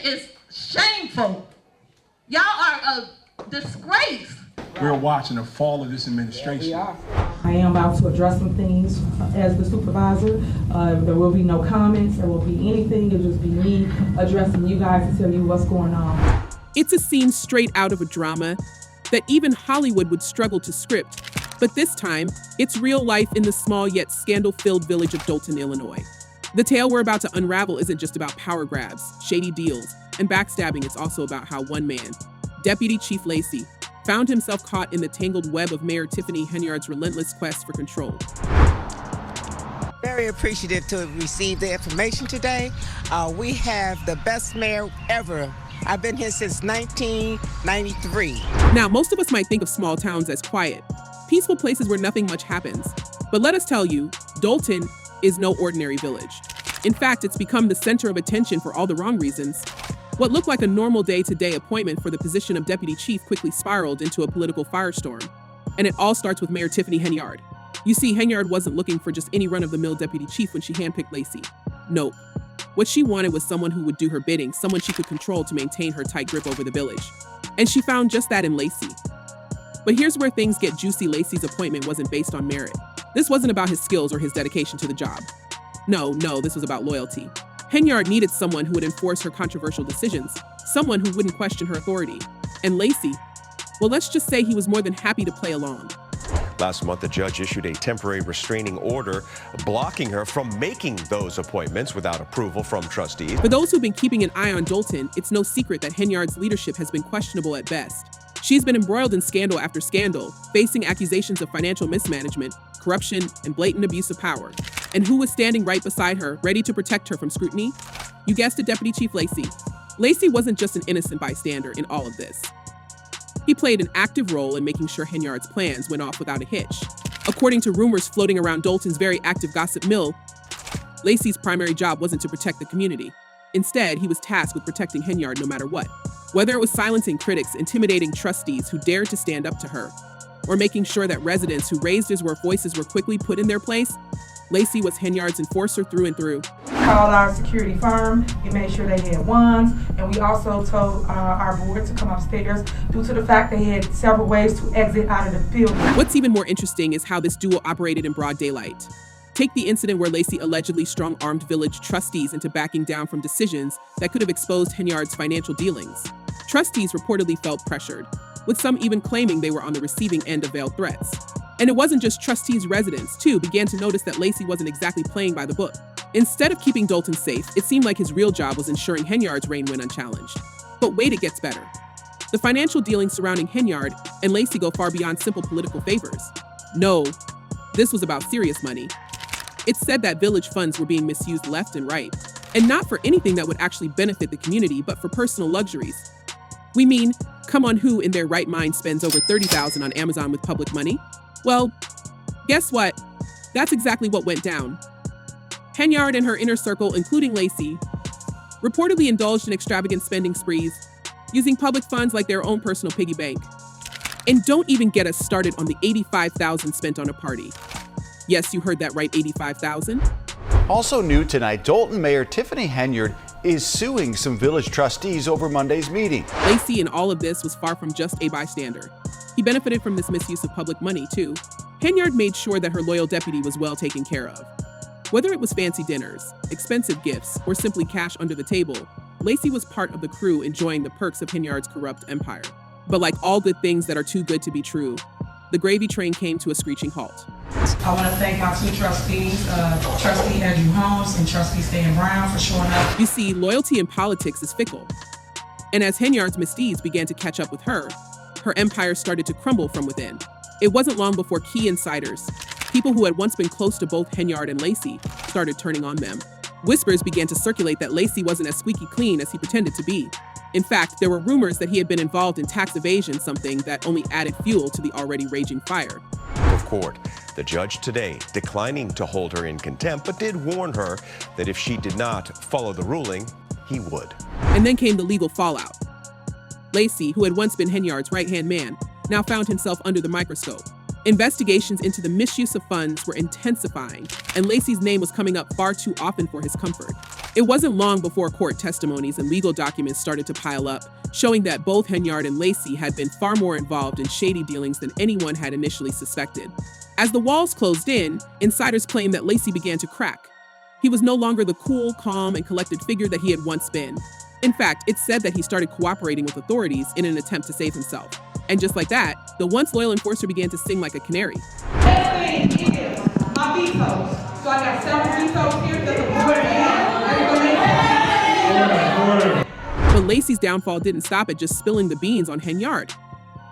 is shameful. Y'all are a disgrace. We're watching the fall of this administration. Yeah, I am about to address some things as the supervisor. There will be no comments, there won't be anything. It'll just be me addressing you guys to tell you what's going on. It's a scene straight out of a drama that even Hollywood would struggle to script. But this time, it's real life in the small yet scandal-filled village of Dolton, Illinois. The tale we're about to unravel isn't just about power grabs, shady deals, and backstabbing. It's also about how one man, Deputy Chief Lacey, found himself caught in the tangled web of Mayor Tiffany Henyard's relentless quest for control. Very appreciative to receive the information today. We have the best mayor ever. I've been here since 1993. Now, most of us might think of small towns as quiet, peaceful places where nothing much happens. But let us tell you, Dolton is no ordinary village. In fact, it's become the center of attention for all the wrong reasons. What looked like a normal day-to-day appointment for the position of deputy chief quickly spiraled into a political firestorm. And it all starts with Mayor Tiffany Henyard. You see, Henyard wasn't looking for just any run-of-the-mill deputy chief when she handpicked Lacey. Nope. What she wanted was someone who would do her bidding, someone she could control to maintain her tight grip over the village. And she found just that in Lacey. But here's where things get juicy. Lacey's appointment wasn't based on merit. This wasn't about his skills or his dedication to the job. No, this was about loyalty. Henyard needed someone who would enforce her controversial decisions, someone who wouldn't question her authority. And Lacey, well, let's just say he was more than happy to play along. Last month, the judge issued a temporary restraining order blocking her from making those appointments without approval from trustees. For those who've been keeping an eye on Dolton, it's no secret that Henyard's leadership has been questionable at best. She's been embroiled in scandal after scandal, facing accusations of financial mismanagement, corruption, and blatant abuse of power. And who was standing right beside her, ready to protect her from scrutiny? You guessed it, Deputy Chief Lacey. Lacey wasn't just an innocent bystander in all of this. He played an active role in making sure Henyard's plans went off without a hitch. According to rumors floating around Dolton's very active gossip mill, Lacey's primary job wasn't to protect the community. Instead, he was tasked with protecting Henyard no matter what. Whether it was silencing critics, intimidating trustees who dared to stand up to her, or making sure that residents who raised his voices were quickly put in their place, Lacey was Henyard's enforcer through and through. We called our security firm, we made sure they had wands, and we also told our board to come upstairs due to the fact they had several ways to exit out of the building. What's even more interesting is how this duo operated in broad daylight. Take the incident where Lacey allegedly strong-armed village trustees into backing down from decisions that could have exposed Henyard's financial dealings. Trustees reportedly felt pressured, with some even claiming they were on the receiving end of veiled threats. And it wasn't just trustees. Residents, too, began to notice that Lacey wasn't exactly playing by the book. Instead of keeping Dolton safe, it seemed like his real job was ensuring Henyard's reign went unchallenged. But wait, it gets better. The financial dealings surrounding Henyard and Lacey go far beyond simple political favors. No, this was about serious money. It's said that village funds were being misused left and right, and not for anything that would actually benefit the community, but for personal luxuries. We mean, come on, who in their right mind spends over $30,000 on Amazon with public money? Well, guess what? That's exactly what went down. Henyard and her inner circle, including Lacey, reportedly indulged in extravagant spending sprees, using public funds like their own personal piggy bank. And don't even get us started on the $85,000 spent on a party. Yes, you heard that right, $85,000. Also new tonight, Dolton Mayor Tiffany Henyard is suing some village trustees over Monday's meeting. Lacey in all of this was far from just a bystander. He benefited from this misuse of public money, too. Henyard made sure that her loyal deputy was well taken care of. Whether it was fancy dinners, expensive gifts, or simply cash under the table, Lacey was part of the crew enjoying the perks of Henyard's corrupt empire. But like all good things that are too good to be true, the gravy train came to a screeching halt. I want to thank my two trustees, Trustee Andrew Holmes and Trustee Stan Brown, for showing up. You see, loyalty in politics is fickle. And as Henyard's misdeeds began to catch up with her empire started to crumble from within. It wasn't long before key insiders, people who had once been close to both Henyard and Lacey, started turning on them. Whispers began to circulate that Lacey wasn't as squeaky clean as he pretended to be. In fact, there were rumors that he had been involved in tax evasion, something that only added fuel to the already raging fire. Of court, the judge today declining to hold her in contempt, but did warn her that if she did not follow the ruling, he would. And then came the legal fallout. Lacey, who had once been Henyard's right-hand man, now found himself under the microscope. Investigations into the misuse of funds were intensifying, and Lacey's name was coming up far too often for his comfort. It wasn't long before court testimonies and legal documents started to pile up, showing that both Henyard and Lacey had been far more involved in shady dealings than anyone had initially suspected. As the walls closed in, insiders claimed that Lacey began to crack. He was no longer the cool, calm, and collected figure that he had once been. In fact, it's said that he started cooperating with authorities in an attempt to save himself. And just like that, the once loyal enforcer began to sing like a canary. Next thing is my vetoes. So I got several vetoes here that the board has. But Laceys Downfall didn't stop at just spilling the beans on Henyard.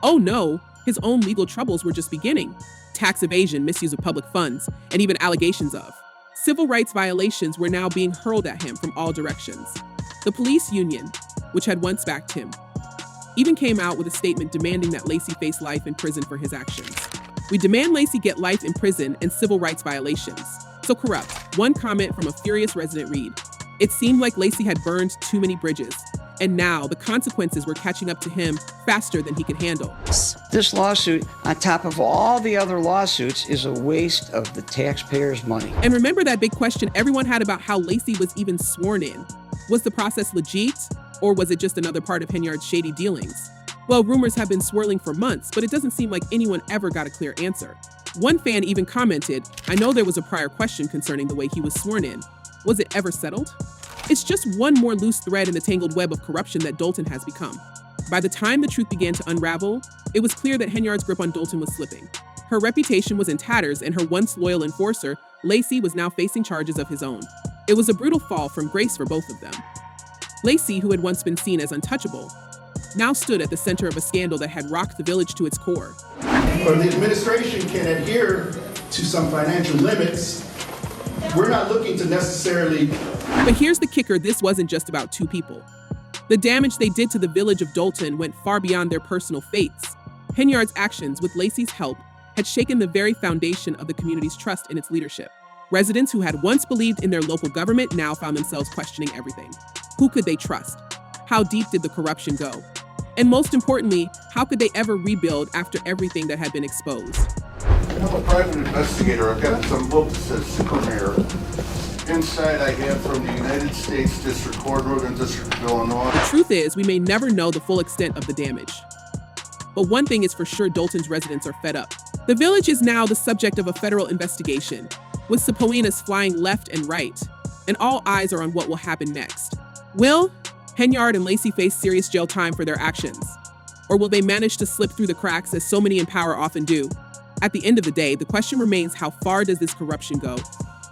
Oh no, his own legal troubles were just beginning. Tax evasion, misuse of public funds, and even allegations of civil rights violations were now being hurled at him from all directions. The police union, which had once backed him, even came out with a statement demanding that Lacey face life in prison for his actions. We demand Lacey get life in prison and civil rights violations. So corrupt. One comment from a furious resident read, "It seemed like Lacey had burned too many bridges, and now the consequences were catching up to him faster than he could handle." This lawsuit, on top of all the other lawsuits, is a waste of the taxpayers' money. And remember that big question everyone had about how Lacey was even sworn in. Was the process legit, or was it just another part of Henyard's shady dealings? Well, rumors have been swirling for months, but it doesn't seem like anyone ever got a clear answer. One fan even commented, "I know there was a prior question concerning the way he was sworn in. Was it ever settled?" It's just one more loose thread in the tangled web of corruption that Dolton has become. By the time the truth began to unravel, it was clear that Henyard's grip on Dolton was slipping. Her reputation was in tatters, and her once loyal enforcer, Lacey, was now facing charges of his own. It was a brutal fall from grace for both of them. Lacey, who had once been seen as untouchable, now stood at the center of a scandal that had rocked the village to its core. Or the administration can adhere to some financial limits. We're not looking to necessarily... But here's the kicker, this wasn't just about two people. The damage they did to the village of Dolton went far beyond their personal fates. Henyard's actions, with Lacey's help, had shaken the very foundation of the community's trust in its leadership. Residents who had once believed in their local government now found themselves questioning everything. Who could they trust? How deep did the corruption go? And most importantly, how could they ever rebuild after everything that had been exposed? I'm a private investigator. I've got some books that says Super Mayor. Inside I have from the United States District Court, Northern District of Illinois. The truth is, we may never know the full extent of the damage. But one thing is for sure, Dolton's residents are fed up. The village is now the subject of a federal investigation, with subpoenas flying left and right, and all eyes are on what will happen next. Will Henyard and Lacey face serious jail time for their actions? Or will they manage to slip through the cracks as so many in power often do? At the end of the day, the question remains, how far does this corruption go?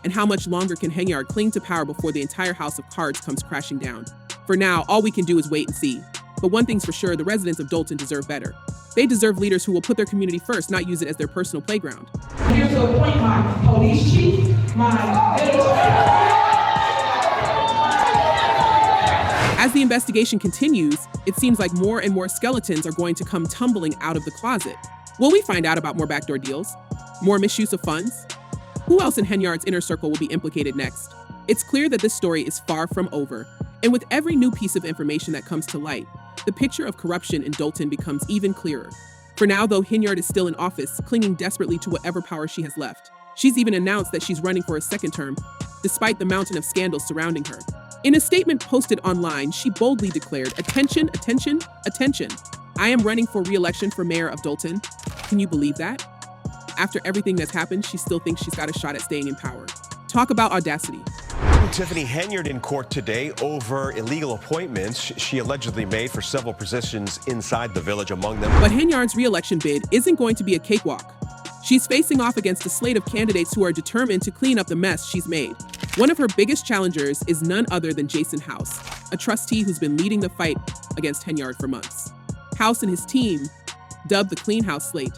And how much longer can Henyard cling to power before the entire house of cards comes crashing down? For now, all we can do is wait and see. But one thing's for sure, the residents of Dolton deserve better. They deserve leaders who will put their community first, not use it as their personal playground. Here to appoint my police chief, As the investigation continues, it seems like more and more skeletons are going to come tumbling out of the closet. Will we find out about more backdoor deals? More misuse of funds? Who else in Henyard's inner circle will be implicated next? It's clear that this story is far from over. And with every new piece of information that comes to light, the picture of corruption in Dolton becomes even clearer. For now, though, Henyard is still in office, clinging desperately to whatever power she has left. She's even announced that she's running for a second term, despite the mountain of scandals surrounding her. In a statement posted online, she boldly declared, "Attention, attention, attention. I am running for re-election for mayor of Dolton." Can you believe that? After everything that's happened, she still thinks she's got a shot at staying in power. Talk about audacity. Tiffany Henyard in court today over illegal appointments she allegedly made for several positions inside the village, among them. But Henyard's re-election bid isn't going to be a cakewalk. She's facing off against a slate of candidates who are determined to clean up the mess she's made. One of her biggest challengers is none other than Jason House, a trustee who's been leading the fight against Henyard for months. House and his team, dubbed the Clean House Slate,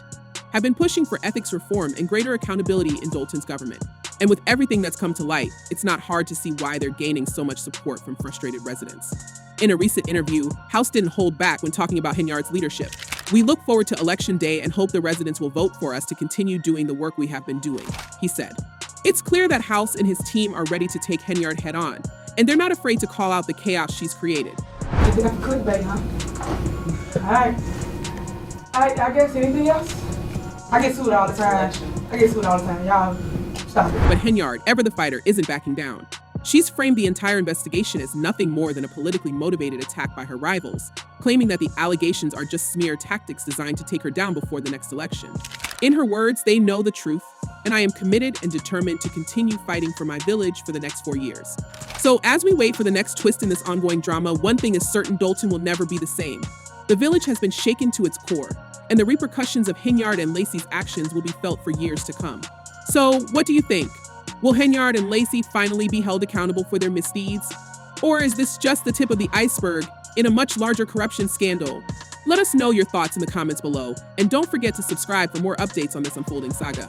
have been pushing for ethics reform and greater accountability in Dolton's government. And with everything that's come to light, it's not hard to see why they're gaining so much support from frustrated residents. In a recent interview, House didn't hold back when talking about Henyard's leadership. "We look forward to Election Day and hope the residents will vote for us to continue doing the work we have been doing," he said. It's clear that House and his team are ready to take Henyard head on, and they're not afraid to call out the chaos she's created. Is it a clickbait, huh? All right. I guess anything else? I get sued all the time. Y'all stop it. But Henyard, ever the fighter, isn't backing down. She's framed the entire investigation as nothing more than a politically motivated attack by her rivals, claiming that the allegations are just smear tactics designed to take her down before the next election. In her words, they know the truth, and I am committed and determined to continue fighting for my village for the next 4 years. So as we wait for the next twist in this ongoing drama, one thing is certain: Dolton will never be the same. The village has been shaken to its core, and the repercussions of Henyard and Lacey's actions will be felt for years to come. So what do you think? Will Henyard and Lacey finally be held accountable for their misdeeds? Or is this just the tip of the iceberg in a much larger corruption scandal? Let us know your thoughts in the comments below, and don't forget to subscribe for more updates on this unfolding saga.